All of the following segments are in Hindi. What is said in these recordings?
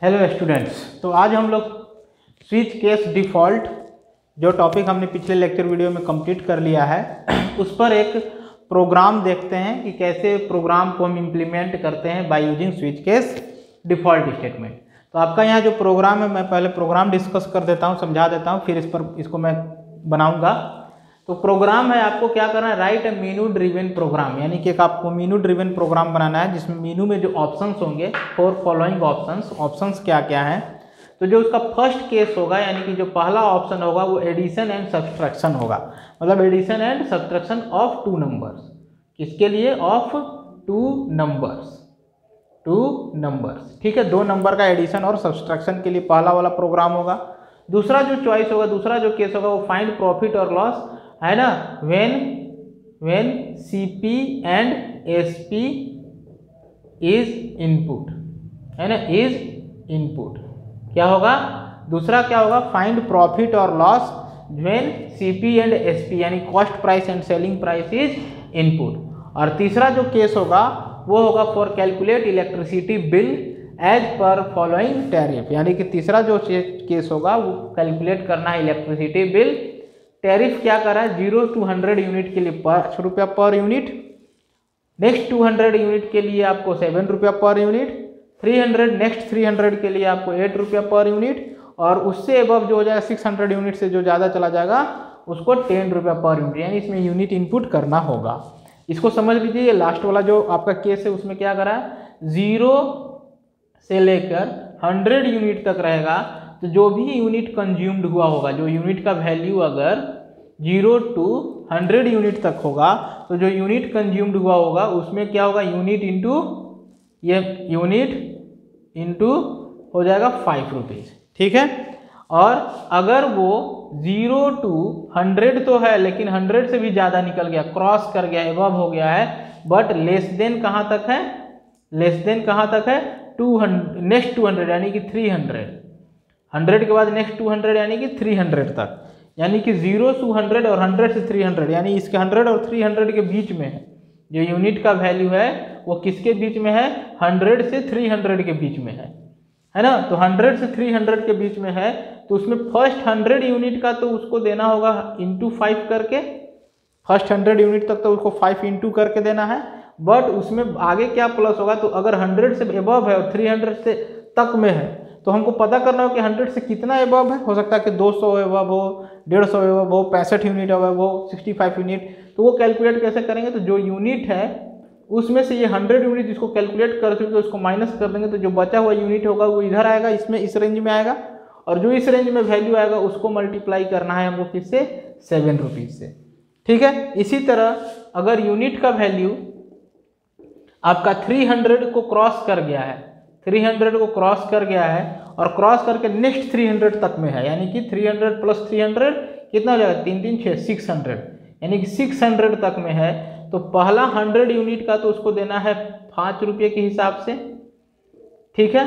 हेलो स्टूडेंट्स, तो आज हम लोग स्विच केस डिफ़ॉल्ट जो टॉपिक हमने पिछले लेक्चर वीडियो में कंप्लीट कर लिया है उस पर एक प्रोग्राम देखते हैं कि कैसे प्रोग्राम को हम इम्प्लीमेंट करते हैं by using switch case default statement. तो आपका यहाँ जो प्रोग्राम है, मैं पहले प्रोग्राम डिस्कस कर देता हूँ, समझा देता हूँ, फिर इसको मैं बनाऊँगा। तो प्रोग्राम है, आपको क्या करना है, राइट ए मेनू ड्रिवन प्रोग्राम, यानी कि एक आपको मेनू ड्रिवन प्रोग्राम बनाना है जिसमें मेनू में जो ऑप्शंस होंगे फॉर फॉलोइंग ऑप्शंस क्या क्या हैं। तो जो उसका फर्स्ट केस होगा, यानी कि जो पहला ऑप्शन होगा वो एडिशन एंड सब्सट्रैक्शन होगा, मतलब addition and subtraction of two numbers. किसके लिए? ऑफ टू नंबर्स, ठीक है। दो नंबर का एडिशन और सब्सट्रैक्शन के लिए पहला वाला प्रोग्राम होगा। दूसरा जो चॉइस होगा, दूसरा जो केस होगा वो फाइंड प्रॉफिट और लॉस है ना, when CP and SP is input, है ना, is input। क्या होगा? दूसरा क्या होगा? फाइंड प्रॉफिट और loss when CP and SP यानी cost price and selling price is input. और तीसरा जो केस होगा वो होगा for calculate electricity bill as per following tariff, यानी कि तीसरा जो केस होगा वो कैलकुलेट करना है इलेक्ट्रिसिटी बिल। टैरिफ क्या कर रहा है? 0 to 100 यूनिट के लिए 5 रुपया पर यूनिट, नेक्स्ट 200 यूनिट के लिए आपको 7 रुपया पर यूनिट, 300 नेक्स्ट 300 के लिए आपको 8 रुपया पर यूनिट, और उससे एबव जो हो जाएगा 600 यूनिट से जो ज़्यादा चला जाएगा उसको 10 रुपया पर यूनिट, यानी इसमें यूनिट इनपुट करना होगा। इसको समझ लीजिए। ये लास्ट वाला जो आपका केस है उसमें क्या करा है, 0 से लेकर 100 यूनिट तक रहेगा। तो जो भी यूनिट कंज्यूम्ड हुआ होगा, जो यूनिट का वैल्यू अगर 0 to 100 यूनिट तक होगा, तो जो यूनिट कंज्यूम्ड हुआ होगा उसमें क्या होगा, यूनिट इंटू हो जाएगा 5 रुपीज़, ठीक है। और अगर वो 0 to 100 तो है, लेकिन 100 से भी ज़्यादा निकल गया, क्रॉस कर गया, एबव हो गया है, बट लेस देन कहाँ तक है? लेस देन कहाँ तक है? 200 नेक्स्ट 200 यानी कि 300, 100 के बाद नेक्स्ट 200 यानी कि 300 तक, यानी कि 0 to 100 और 100 से 300, यानी इसके 100 और 300 के बीच में है। जो यूनिट का वैल्यू है वो किसके बीच में है? 100 से 300 के बीच में है ना। तो 100 से 300 के बीच में है, तो उसमें फर्स्ट 100 यूनिट का तो उसको देना होगा इंटू 5 करके, फर्स्ट 100 यूनिट तक तो उसको 5 इंटू करके देना है। बट उसमें आगे क्या प्लस होगा, तो अगर 100 से एबव है और 300 से तक में है, तो हमको पता करना हो कि 100 से कितना एबव है। हो सकता है कि 200 एबव हो, 150 एबव हो, 65 यूनिट एबव हो, 65 यूनिट। तो वो कैलकुलेट कैसे करेंगे? तो जो यूनिट है उसमें से ये 100 यूनिट जिसको कैलकुलेट कर चुके उसको माइनस कर देंगे, तो जो बचा हुआ यूनिट होगा वो इधर आएगा, इसमें इस रेंज में आएगा, और जो इस रेंज में वैल्यू आएगा उसको मल्टीप्लाई करना है हमको किससे? 7 रुपीज़ से, ठीक है। इसी तरह अगर यूनिट का वैल्यू आपका 300 को क्रॉस कर गया है, 300 को क्रॉस कर गया है और क्रॉस करके नेक्स्ट 300 तक में है, यानी कि 300 प्लस 300 कितना हो जाएगा? 3 3 6 600, यानी कि 600 तक में है, तो पहला 100 यूनिट का तो उसको देना है 5 रुपये के हिसाब से, ठीक है।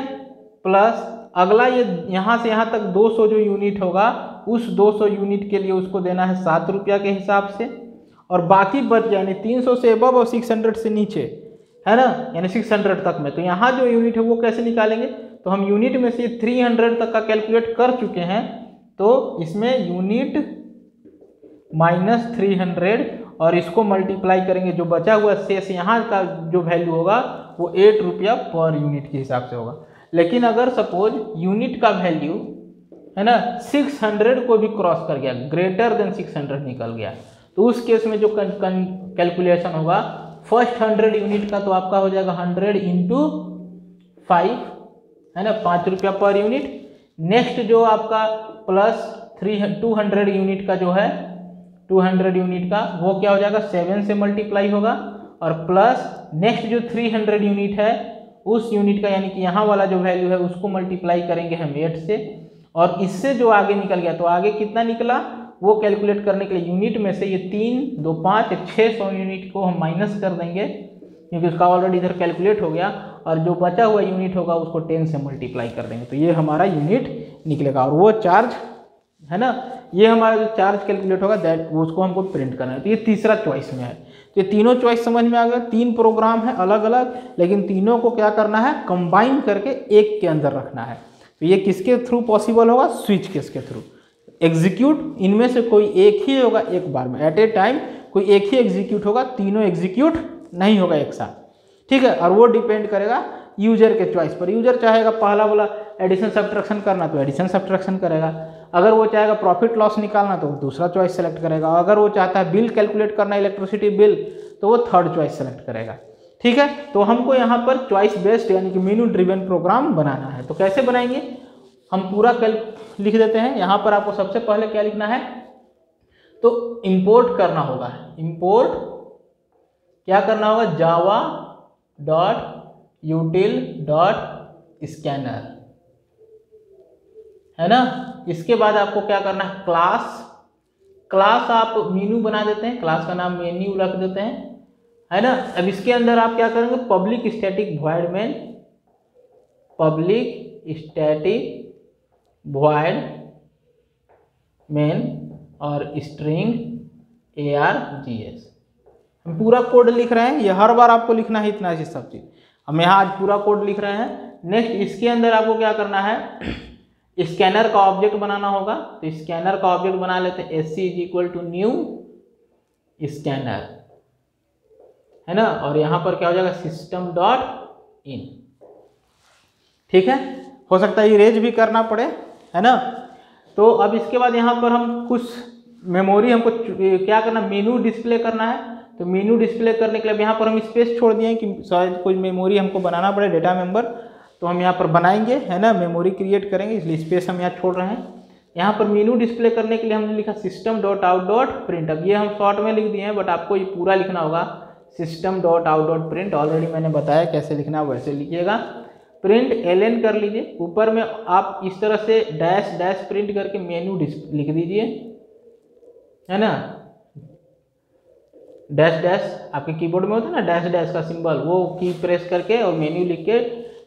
प्लस अगला ये यहाँ से यहाँ तक 200 जो यूनिट होगा, उस 200 यूनिट के लिए उसको देना है 7 रुपया के हिसाब से, और बाकी बच यानी 300 से अबव और 600 से नीचे, है ना, यानी 600 तक में। तो यहाँ जो यूनिट है वो कैसे निकालेंगे? तो हम यूनिट में से 300 तक का कैलकुलेट कर चुके हैं, तो इसमें यूनिट माइनस 300 और इसको मल्टीप्लाई करेंगे, जो बचा हुआ शेष यहाँ का जो वैल्यू होगा वो 8 रुपया पर यूनिट के हिसाब से होगा। लेकिन अगर सपोज यूनिट का वैल्यू है ना 600 को भी क्रॉस कर गया, ग्रेटर देन 600 निकल गया, तो उस केस में जो कैलकुलेशन होगा, फर्स्ट 100 यूनिट का तो आपका हो जाएगा 100 इंटू 5, है ना, 5 रुपया पर यूनिट। नेक्स्ट जो आपका प्लस 200 यूनिट का जो है, 200 यूनिट का वो क्या हो जाएगा? 7 से मल्टीप्लाई होगा, और प्लस नेक्स्ट जो 300 यूनिट है उस यूनिट का, यानी कि यहाँ वाला जो वैल्यू है उसको मल्टीप्लाई करेंगे हम 8 से, और इससे जो आगे निकल गया, तो आगे कितना निकला वो कैलकुलेट करने के लिए यूनिट में से ये 3 2 5 600 यूनिट को हम माइनस कर देंगे, क्योंकि उसका ऑलरेडी इधर कैलकुलेट हो गया, और जो बचा हुआ यूनिट होगा उसको 10 से मल्टीप्लाई कर देंगे, तो ये हमारा यूनिट निकलेगा। और वो चार्ज है ना, ये हमारा जो चार्ज कैलकुलेट होगा दैट उसको हमको प्रिंट करना है। तो ये तीसरा चॉइस में है। तो ये तीनों चॉइस समझ में आ गया। 3 प्रोग्राम है अलग अलग, लेकिन तीनों को क्या करना है, कंबाइन करके एक के अंदर रखना है। तो ये किसके थ्रू पॉसिबल होगा, स्विच केस के थ्रू। एग्जीक्यूट इनमें से कोई एक ही होगा एक बार में, एट ए टाइम कोई एक ही एग्जीक्यूट होगा, तीनों एग्जीक्यूट नहीं होगा एक साथ, ठीक है। और वो डिपेंड करेगा यूजर के चॉइस पर। यूजर चाहेगा पहला वाला एडिशन सब्ट्रैक्शन करना तो एडिशन सब्ट्रैक्शन करेगा, अगर वो चाहेगा प्रॉफिट लॉस निकालना तो दूसरा चॉइस सेलेक्ट करेगा, अगर वो चाहता है बिल कैलकुलेट करना इलेक्ट्रिसिटी बिल तो वो थर्ड चॉइस सेलेक्ट करेगा, ठीक है। तो हमको यहाँ पर चॉइस बेस्ड यानी कि मेनू ड्रिवन प्रोग्राम बनाना है। तो कैसे बनाएंगे, हम पूरा लिख देते हैं। यहाँ पर आपको सबसे पहले क्या लिखना है, तो इंपोर्ट करना होगा। इंपोर्ट क्या करना होगा, जावा डॉट यूटिल डॉट स्कैनर, है ना। इसके बाद आपको क्या करना है, क्लास आप मेनू बना देते हैं, क्लास का नाम मेन्यू रख देते हैं, है ना। अब इसके अंदर आप क्या करेंगे, public static void main, public static void main और स्ट्रिंग args। हम पूरा कोड लिख रहे हैं, ये हर बार आपको लिखना है इतना ही सब चीज। हम यहाँ आज पूरा कोड लिख रहे हैं। नेक्स्ट इसके अंदर आपको क्या करना है, स्कैनर का ऑब्जेक्ट बनाना होगा। तो स्कैनर का ऑब्जेक्ट बना लेते हैं, sc is equal to new scanner, है ना। और यहाँ पर क्या हो जाएगा, सिस्टम डॉट इन, ठीक है। हो सकता है इरेज भी करना पड़े, है ना। तो अब इसके बाद यहाँ पर हम कुछ मेमोरी हमको क्या करना, मेनू डिस्प्ले करना है। तो मेनू डिस्प्ले करने के लिए यहाँ पर हम स्पेस छोड़ दिए कि शायद कोई मेमोरी हमको बनाना पड़े, डेटा मेंबर, तो हम यहाँ पर बनाएंगे, है ना, मेमोरी क्रिएट करेंगे, इसलिए स्पेस हम यहाँ छोड़ रहे हैं। यहाँ पर मेनू डिस्प्ले करने के लिए हमने लिखा system dot out dot print. अब ये हम शॉर्ट में लिख दिए हैं, बट आपको ये पूरा लिखना होगा, system dot out dot print. Already मैंने बताया कैसे लिखना है, वैसे लिखिएगा। प्रिंट ln कर लीजिए, ऊपर में आप इस तरह से डैश डैश प्रिंट करके मेनू लिख दीजिए, है ना। डैश डैश आपके कीबोर्ड में होता है ना, डैश डैश का सिंबल, वो की प्रेस करके और मेन्यू लिख के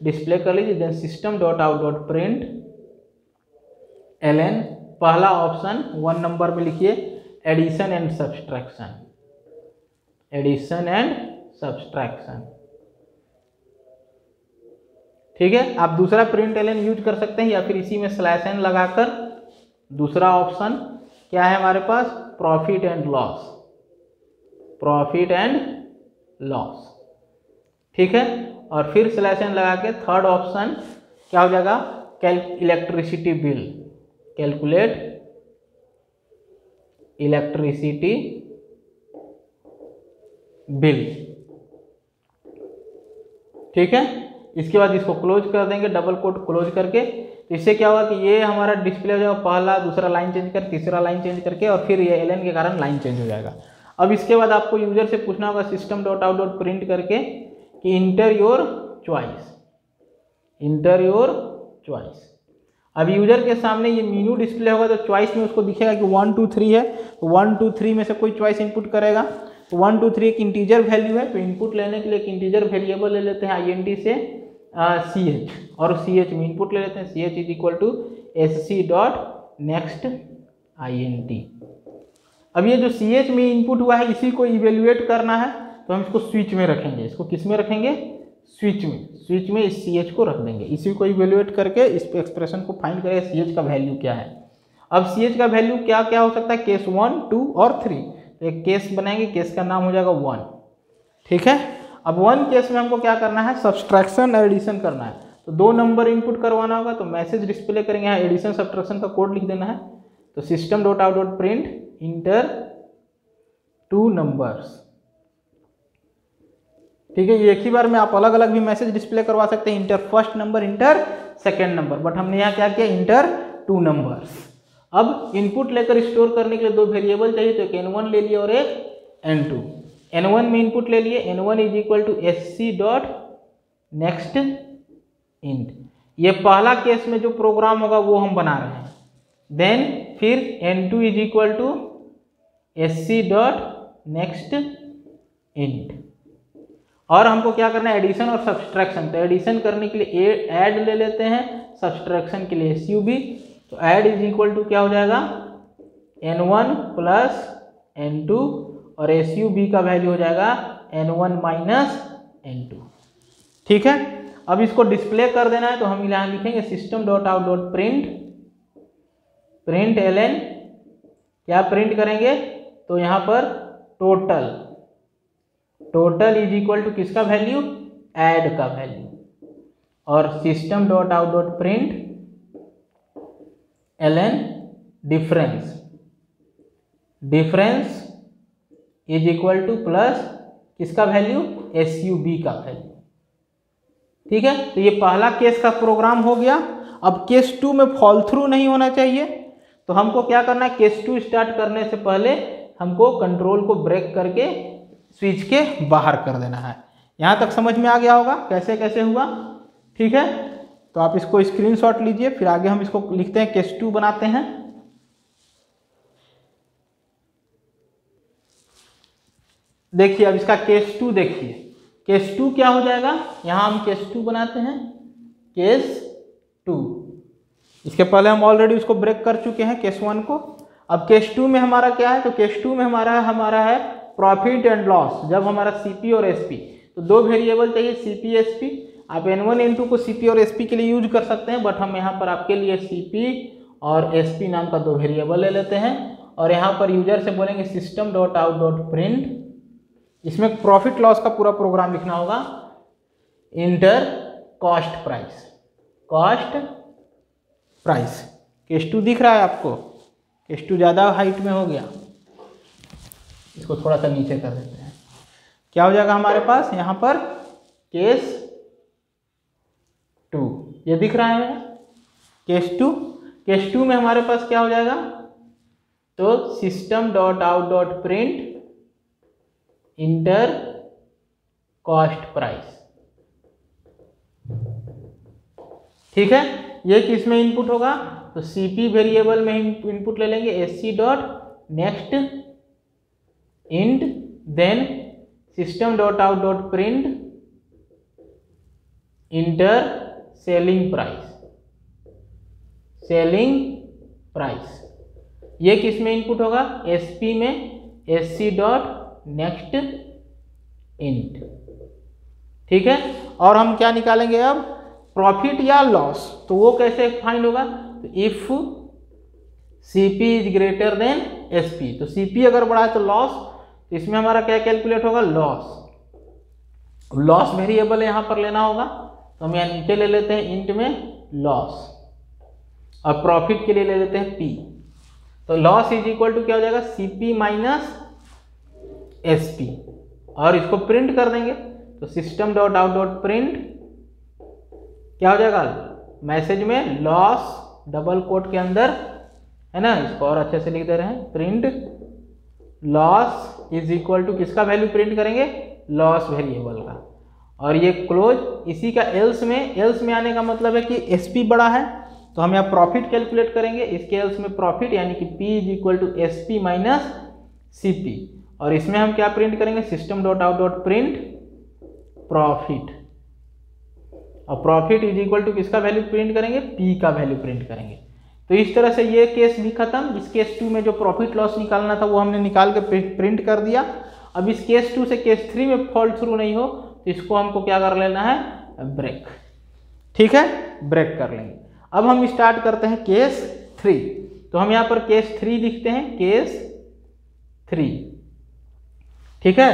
डिस्प्ले कर लीजिए। Then system dot out dot print ln, पहला ऑप्शन 1 नंबर में लिखिए addition and subtraction, addition and subtraction, ठीक है। आप दूसरा प्रिंट ln यूज कर सकते हैं, या फिर इसी में स्लैश n लगाकर दूसरा ऑप्शन क्या है हमारे पास, profit and loss, profit and loss, ठीक है। और फिर स्लैश n लगा के थर्ड ऑप्शन क्या हो जाएगा, electricity bill, calculate electricity bill, ठीक है। इसके बाद इसको क्लोज कर देंगे, डबल कोट क्लोज करके। तो इससे क्या होगा कि ये हमारा डिस्प्ले हो जाएगा, पहला दूसरा लाइन चेंज कर, तीसरा लाइन चेंज करके, और फिर ये ln के कारण लाइन चेंज हो जाएगा। अब इसके बाद आपको यूजर से पूछना होगा system dot out dot print करके कि inter your choice, inter your choice. अब यूजर के सामने ये मेनू डिस्प्ले होगा, तो चॉइस में उसको दिखेगा कि 1 2 3 है, तो 1 2 3 में से कोई चॉइस इनपुट करेगा। तो 1 2 3 एक इंटीजर वैल्यू है, तो इनपुट लेने के लिए एक इंटीजर वेरिएबल ले लेते हैं int से ch, और ch में इनपुट ले लेते हैं, ch is equal to sc dot next int। अब ये जो ch में इनपुट हुआ है इसी को इवेल्युएट करना है, तो हम इसको स्विच में रखेंगे। इसको किस में रखेंगे, स्विच में, स्विच में इस ch को रख देंगे। इसी को इवेल्युएट करके इस एक्सप्रेशन को फाइंड करेंगे ch का वैल्यू क्या है। अब ch का वैल्यू क्या क्या हो सकता है, केस 1 2 और 3। एक केस बनाएंगे, केस का नाम हो जाएगा 1, ठीक है। अब 1 केस में हमको क्या करना है, सब्सट्रैक्शन और एडिशन करना है। तो 2 नंबर इनपुट करवाना होगा, तो मैसेज डिस्प्ले करेंगे, यहाँ एडिशन सब्सट्रैक्शन का कोड लिख देना है। तो system dot out dot print inter 2 numbers, ठीक है। ये एक ही बार में आप अलग अलग भी मैसेज डिस्प्ले करवा सकते हैं, inter first number, inter second number, but हमने यहाँ क्या किया, इंटर 2 नंबर्स। अब इनपुट लेकर स्टोर करने के लिए 2 वेरिएबल चाहिए, तो एक n1 ले लिए और एक n2। n1 में इनपुट ले लिए, n1 is equal to sc dot next int. ये पहला केस में जो प्रोग्राम होगा वो हम बना रहे हैं। देन फिर n2 is equal to sc dot next int. और हमको क्या करना है, एडिशन और सब्सट्रैक्शन। तो एडिशन करने के लिए ऐड ले लेते हैं, सब्सट्रैक्शन के लिए sub। तो ऐड इज इक्वल टू क्या हो जाएगा, n1 प्लस n2, और SUB का वैल्यू हो जाएगा N1 माइनस N2। ठीक है, अब इसको डिस्प्ले कर देना है तो हम यहाँ लिखेंगे system dot out dot print ln, क्या प्रिंट करेंगे तो यहाँ पर टोटल इज इक्वल टू किसका वैल्यू, ऐड का वैल्यू, और system dot out dot print ln difference is equal two plus किसका वैल्यू, SUB का वैल्यू। ठीक है, तो ये पहला केस का प्रोग्राम हो गया। अब केस 2 में फॉल थ्रू नहीं होना चाहिए, तो हमको क्या करना है, केस 2 स्टार्ट करने से पहले हमको कंट्रोल को ब्रेक करके स्विच के बाहर कर देना है। यहाँ तक समझ में आ गया होगा कैसे कैसे हुआ। ठीक है, तो आप इसको स्क्रीनशॉट लीजिए, फिर आगे हम इसको लिखते हैं, केस 2 बनाते हैं। देखिए अब इसका केस 2 देखिए, केस 2 क्या हो जाएगा, यहाँ हम केस 2 बनाते हैं, केस 2। इसके पहले हम ऑलरेडी उसको ब्रेक कर चुके हैं केस 1 को। अब केस 2 में हमारा क्या है, तो केस 2 में हमारा है प्रॉफिट एंड लॉस। जब हमारा CP और SP, तो दो वेरिएबल चाहिए CP SP। आप N1 N2 को CP और SP के लिए यूज कर सकते हैं, बट हम यहाँ पर आपके लिए CP और SP नाम का दो वेरिएबल ले लेते हैं। और यहाँ पर यूजर से बोलेंगे system dot out dot print, इसमें प्रॉफिट लॉस का पूरा प्रोग्राम लिखना होगा, इंटर कॉस्ट प्राइस। केस 2 दिख रहा है आपको, केस 2 ज़्यादा हाइट में हो गया, इसको थोड़ा सा नीचे कर देते हैं। क्या हो जाएगा हमारे पास यहाँ पर, केस 2, ये दिख रहा है केस 2। केस 2 में हमारे पास क्या हो जाएगा, तो system dot out dot print inter cost price. ठीक है, ये किस में इनपुट होगा, तो CP वेरिएबल में इनपुट ले लेंगे, SC dot next int, then system dot out dot print enter selling price. ये किस में इनपुट होगा, SP में SC डॉट नेक्स्ट इंट। ठीक है, और हम क्या निकालेंगे अब, प्रॉफिट या लॉस। तो वो कैसे फाइंड होगा, तो if CP is greater than SP, तो CP अगर बढ़ा है तो लॉस, तो इसमें हमारा क्या कैलकुलेट होगा, लॉस वेरिएबल यहाँ पर लेना होगा। तो हम यहाँ नीचे ले लेते हैं इंट में लॉस, और प्रॉफिट के लिए ले लेते हैं P। तो लॉस इज इक्वल टू क्या हो जाएगा, CP माइनस SP, और इसको प्रिंट कर देंगे। तो system dot out dot print क्या हो जाएगा, मैसेज में लॉस डबल कोट के अंदर है ना, इसको और अच्छे से लिख दे रहे हैं, print loss is equal to किसका वैल्यू प्रिंट करेंगे, लॉस वेरिएबल का। और ये क्लोज, इसी का एल्स में आने का मतलब है कि SP बड़ा है, तो हम यहाँ प्रॉफिट कैलकुलेट करेंगे। इसके एल्स में प्रॉफिट यानी कि P is equal to SP minus CP, और इसमें हम क्या प्रिंट करेंगे, system dot out dot print profit, और प्रॉफिट इज इक्वल टू किसका वैल्यू प्रिंट करेंगे, P का वैल्यू प्रिंट करेंगे। तो इस तरह से ये केस भी खत्म। इस केस 2 में जो प्रॉफिट लॉस निकालना था वो हमने निकाल के प्रिंट कर दिया। अब इस केस 2 से केस 3 में फॉल्ट थ्रू नहीं हो, तो इसको हमको क्या कर लेना है, ब्रेक। ठीक है, ब्रेक कर लेंगे। अब हम स्टार्ट करते हैं केस 3। तो हम यहाँ पर केस 3 लिखते हैं, केस 3। ठीक है,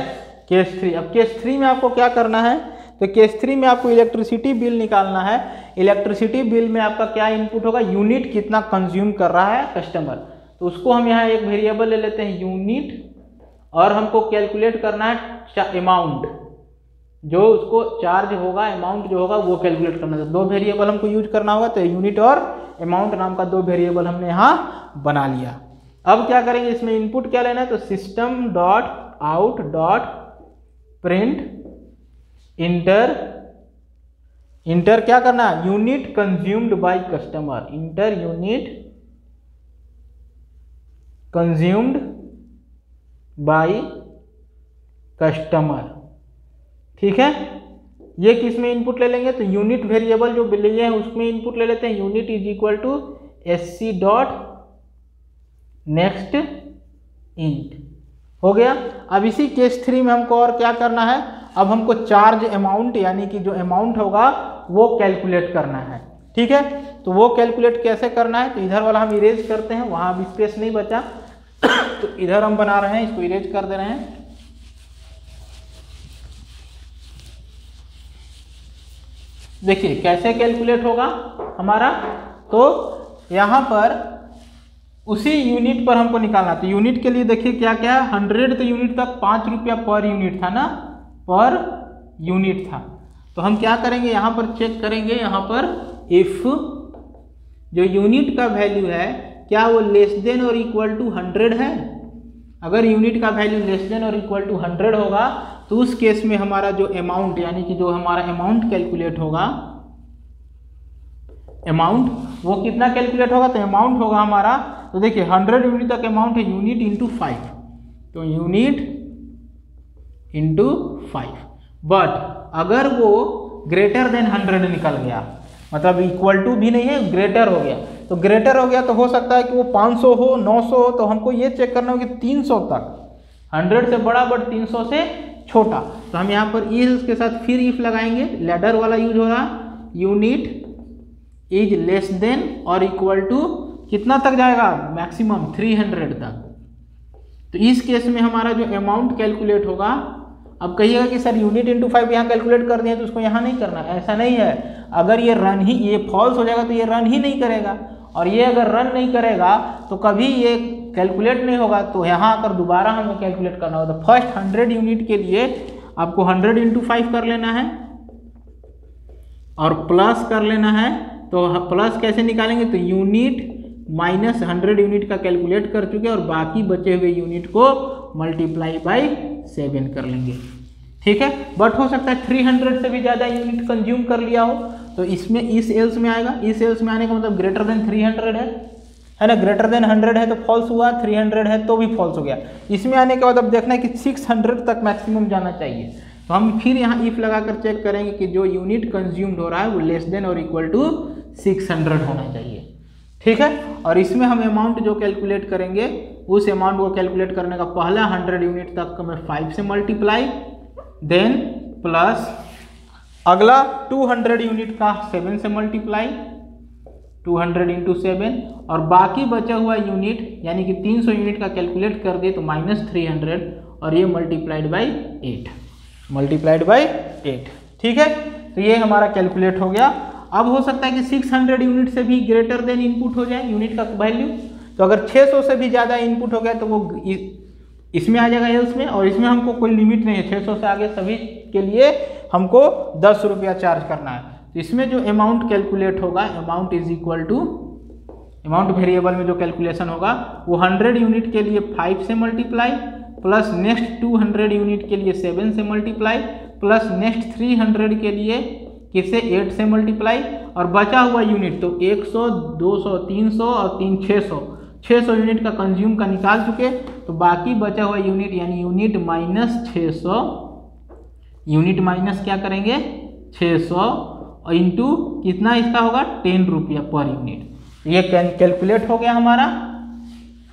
केस 3। अब केस 3 में आपको क्या करना है, तो केस 3 में आपको इलेक्ट्रिसिटी बिल निकालना है। इलेक्ट्रिसिटी बिल में आपका क्या इनपुट होगा, यूनिट कितना कंज्यूम कर रहा है कस्टमर। तो उसको हम यहाँ एक वेरिएबल ले लेते हैं यूनिट, और हमको कैलकुलेट करना है अमाउंट, जो उसको चार्ज होगा, अमाउंट जो होगा वो कैलकुलेट करना है। दो वेरिएबल हमको यूज करना होगा, तो यूनिट और अमाउंट नाम का दो वेरिएबल हमने यहाँ बना लिया। अब क्या करेंगे, इसमें इनपुट क्या लेना है, तो system dot out dot print inter क्या करना है, unit consumed by customer, inter unit consumed by customer. ठीक है, ये किस में इनपुट ले लेंगे, तो यूनिट वेरिएबल जो लिए हैं उसमें इनपुट ले लेते हैं। Unit is equal to SC dot next int, हो गया। अब इसी केस 3 में हमको और क्या करना है, अब हमको चार्ज अमाउंट यानी कि जो अमाउंट होगा वो कैलकुलेट करना है। ठीक है, तो वो कैलकुलेट कैसे करना है, तो इधर वाला हम इरेज करते हैं, वहाँ अब स्पेस नहीं बचा तो इधर हम बना रहे हैं, इसको इरेज कर दे रहे हैं। देखिए कैसे कैलकुलेट होगा हमारा, तो यहाँ पर उसी यूनिट पर हमको निकालना। तो यूनिट के लिए देखिए क्या क्या है, 100 तो यूनिट तक 5 रुपया पर यूनिट था ना, पर यूनिट था। तो हम क्या करेंगे, यहाँ पर चेक करेंगे, यहाँ पर इफ जो यूनिट का वैल्यू है क्या वो लेस देन और इक्वल टू 100 है। अगर यूनिट का वैल्यू लेस देन और इक्वल टू 100 होगा तो उस केस में हमारा जो अमाउंट यानी कि जो हमारा अमाउंट कैलकुलेट होगा, अमाउंट वो कितना कैलकुलेट होगा, तो अमाउंट होगा हमारा, तो देखिए 100 यूनिट तक अमाउंट है, यूनिट इंटू 5, तो यूनिट इंटू 5। बट अगर वो ग्रेटर देन 100 निकल गया, मतलब इक्वल टू भी नहीं है, ग्रेटर हो गया, तो ग्रेटर हो गया तो हो सकता है कि वो 500 हो, 900 हो, तो हमको ये चेक करना होगा कि 300 तक, 100 से बड़ा बट 300 से छोटा। तो हम यहाँ पर इफ के साथ फिर इफ लगाएंगे, लैडर वाला यूज हो रहा, यूनिट इज लेस देन और इक्वल टू कितना तक जाएगा, मैक्सिमम 300 तक। तो इस केस में हमारा जो अमाउंट कैलकुलेट होगा, अब कहिएगा कि सर यूनिट इंटू 5 यहाँ कैलकुलेट कर दिए तो उसको यहाँ नहीं करना, ऐसा नहीं है। अगर ये रन ही, ये फॉल्स हो जाएगा तो ये रन ही नहीं करेगा, और ये अगर रन नहीं करेगा तो कभी ये कैलकुलेट नहीं होगा, तो यहाँ आकर दोबारा हमको कैलकुलेट करना होगा। तो फर्स्ट 100 यूनिट के लिए आपको 100 इंटू 5 कर लेना है और प्लस कर लेना है। तो प्लस कैसे निकालेंगे, तो यूनिट माइनस 100 यूनिट का कैलकुलेट कर चुके और बाकी बचे हुए यूनिट को मल्टीप्लाई बाई 7 कर लेंगे। ठीक है, बट हो सकता है 300 से भी ज़्यादा यूनिट कंज्यूम कर लिया हो, तो इसमें इस एल्स में आएगा। इस एल्स में आने का मतलब ग्रेटर देन 300 है ना, ग्रेटर देन 100 है तो फॉल्स हुआ, 300 है तो भी फॉल्स हो गया। इसमें आने के बाद अब देखना है कि 600 तक मैक्सिमम जाना चाहिए, तो हम फिर यहाँ इफ लगाकर चेक करेंगे कि जो यूनिट कंज्यूम्ड हो रहा है वो लेस देन और इक्वल टू 600 होना चाहिए। ठीक है, और इसमें हम अमाउंट जो कैलकुलेट करेंगे, उस अमाउंट को कैलकुलेट करने का पहला 100 यूनिट तक को मैं 5 से मल्टीप्लाई, देन प्लस अगला 200 यूनिट का 7 से मल्टीप्लाई, 200 इंटू 7, और बाकी बचा हुआ यूनिट यानी कि 300 यूनिट का कैलकुलेट कर दे तो माइनस 300, और ये मल्टीप्लाइड बाई 8, मल्टीप्लाइड बाई 8। ठीक है, तो ये हमारा कैलकुलेट हो गया। अब हो सकता है कि 600 यूनिट से भी ग्रेटर देन इनपुट हो जाए यूनिट का वैल्यू, तो अगर 600 से भी ज़्यादा इनपुट हो गया तो वो इसमें आ जाएगा एल्स में, और इसमें हमको कोई लिमिट नहीं है, 600 से आगे सभी के लिए हमको 10 रुपया चार्ज करना है। तो इसमें जो अमाउंट कैलकुलेट होगा, amount is equal to, amount variable में जो कैलकुलेशन होगा वो 100 यूनिट के लिए 5 से मल्टीप्लाई, प्लस नेक्स्ट 200 यूनिट के लिए 7 से मल्टीप्लाई, प्लस नेक्स्ट 300 के लिए किससे 8 से मल्टीप्लाई, और बचा हुआ यूनिट तो 100, 200, 300 और 3 600 यूनिट का कंज्यूम का निकाल चुके, तो बाकी बचा हुआ यूनिट यानी यूनिट माइनस 600, यूनिट माइनस क्या करेंगे 600 इंटू कितना इसका होगा 10 रुपया पर यूनिट। ये कैलकुलेट हो गया हमारा,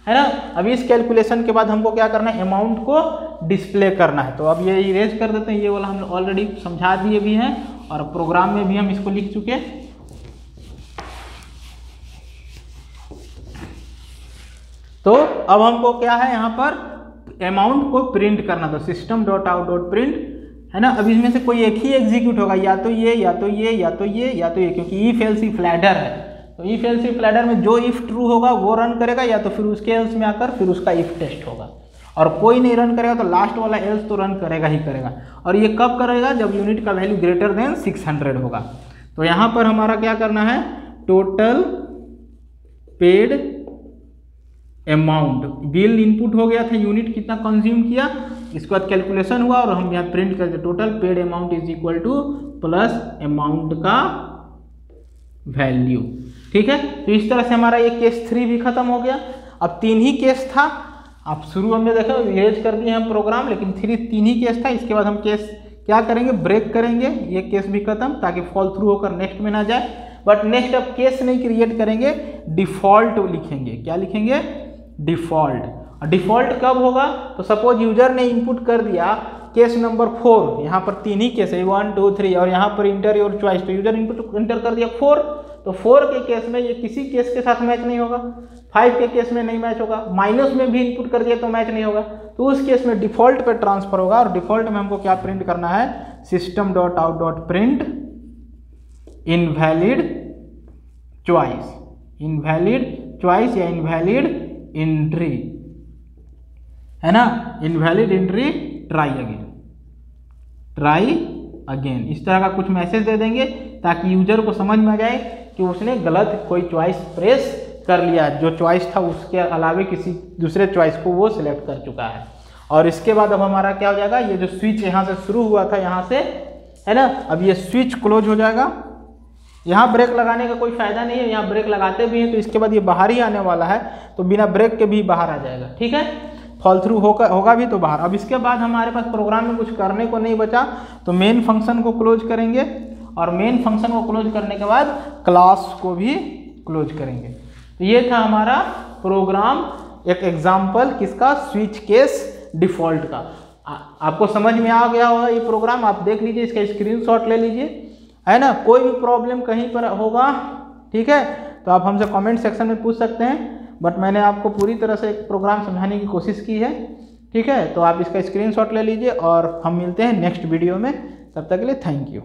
है ना। अब इस कैलकुलेशन के बाद हमको क्या करना है, अमाउंट को डिस्प्ले करना है। तो अब ये इरेज कर देते हैं, ये वाला हम ऑलरेडी समझा दिए भी हैं और प्रोग्राम में भी हम इसको लिख चुके। तो अब हमको क्या है, यहाँ पर अमाउंट को प्रिंट करना, तो system dot out dot print, है ना। अब इसमें से कोई एक ही एग्जीक्यूट होगा, या तो ये या तो ये या तो ये या तो ये, क्योंकि इफ एल्स इफ लैडर है। तो इफ एल्स इफ लैडर में जो इफ ट्रू होगा वो रन करेगा, या तो फिर उसके एल्स में आकर फिर उसका इफ टेस्ट होगा, और कोई नहीं रन करेगा तो लास्ट वाला एल्स तो रन करेगा ही करेगा। और ये कब करेगा, जब यूनिट का वैल्यू ग्रेटर देन 600 होगा। तो यहाँ पर हमारा क्या करना है, total paid amount, bill input हो गया था, यूनिट कितना कंज्यूम किया, इसके बाद कैलकुलेशन हुआ और हम यहाँ प्रिंट करते total paid amount is equal two plus amount का वैल्यू। ठीक है, तो इस तरह से हमारा ये केस 3 भी खत्म हो गया। अब 3 ही केस था, आप शुरू में देखो इरेज कर दिए हम प्रोग्राम, लेकिन 3 ही केस था। इसके बाद हम केस क्या करेंगे, ब्रेक करेंगे, ये केस भी खत्म, ताकि फॉल थ्रू होकर नेक्स्ट में ना जाए। बट नेक्स्ट अब केस नहीं क्रिएट करेंगे, डिफॉल्ट लिखेंगे। क्या लिखेंगे, डिफॉल्ट। डिफ़ॉल्ट कब होगा? तो सपोज यूजर ने इनपुट कर दिया केस नंबर 4, यहाँ पर 3 ही केस है 1 2 3 और यहाँ पर इंटर योर चॉइस, तो यूजर इनपुट इंटर कर दिया 4, तो 4 के केस में ये किसी केस के साथ मैच नहीं होगा, 5 के केस में नहीं मैच होगा, माइनस में भी इनपुट कर दिया तो मैच नहीं होगा, तो उस केस में डिफ़ॉल्ट पे ट्रांसफर होगा। और डिफ़ॉल्ट में हमको क्या प्रिंट करना है? system.out.print invalid choice, invalid choice या इनवैलिड एंट्री, है ना, invalid entry try again, try again, इस तरह का कुछ मैसेज दे देंगे ताकि यूजर को समझ में आ जाए कि उसने गलत कोई चॉइस प्रेस कर लिया, जो चॉइस था उसके अलावे किसी दूसरे चॉइस को वो सिलेक्ट कर चुका है। और इसके बाद अब हमारा क्या हो जाएगा? ये जो स्विच यहाँ से शुरू हुआ था यहाँ से, है ना, अब ये स्विच क्लोज हो जाएगा। यहाँ ब्रेक लगाने का कोई फायदा नहीं है, यहाँ ब्रेक लगाते भी हैं तो इसके बाद ये बाहर ही आने वाला है, तो बिना ब्रेक के भी बाहर आ जाएगा, ठीक है, फॉल थ्रू होगा भी तो बाहर। अब इसके बाद हमारे पास प्रोग्राम में कुछ करने को नहीं बचा, तो मेन फंक्शन को क्लोज करेंगे और मेन फंक्शन को क्लोज करने के बाद क्लास को भी क्लोज करेंगे। तो ये था हमारा प्रोग्राम, एक एग्जाम्पल किसका? स्विच केस डिफ़ॉल्ट का। आपको समझ में आ गया होगा ये प्रोग्राम, आप देख लीजिए, इसका स्क्रीनशॉट ले लीजिए, है ना। कोई भी प्रॉब्लम कहीं पर होगा, ठीक है, तो आप हमसे कमेंट सेक्शन में पूछ सकते हैं, बट मैंने आपको पूरी तरह से एक प्रोग्राम समझाने की कोशिश की है, ठीक है। तो आप इसका स्क्रीनशॉट ले लीजिए और हम मिलते हैं नेक्स्ट वीडियो में, तब तक के लिए थैंक यू।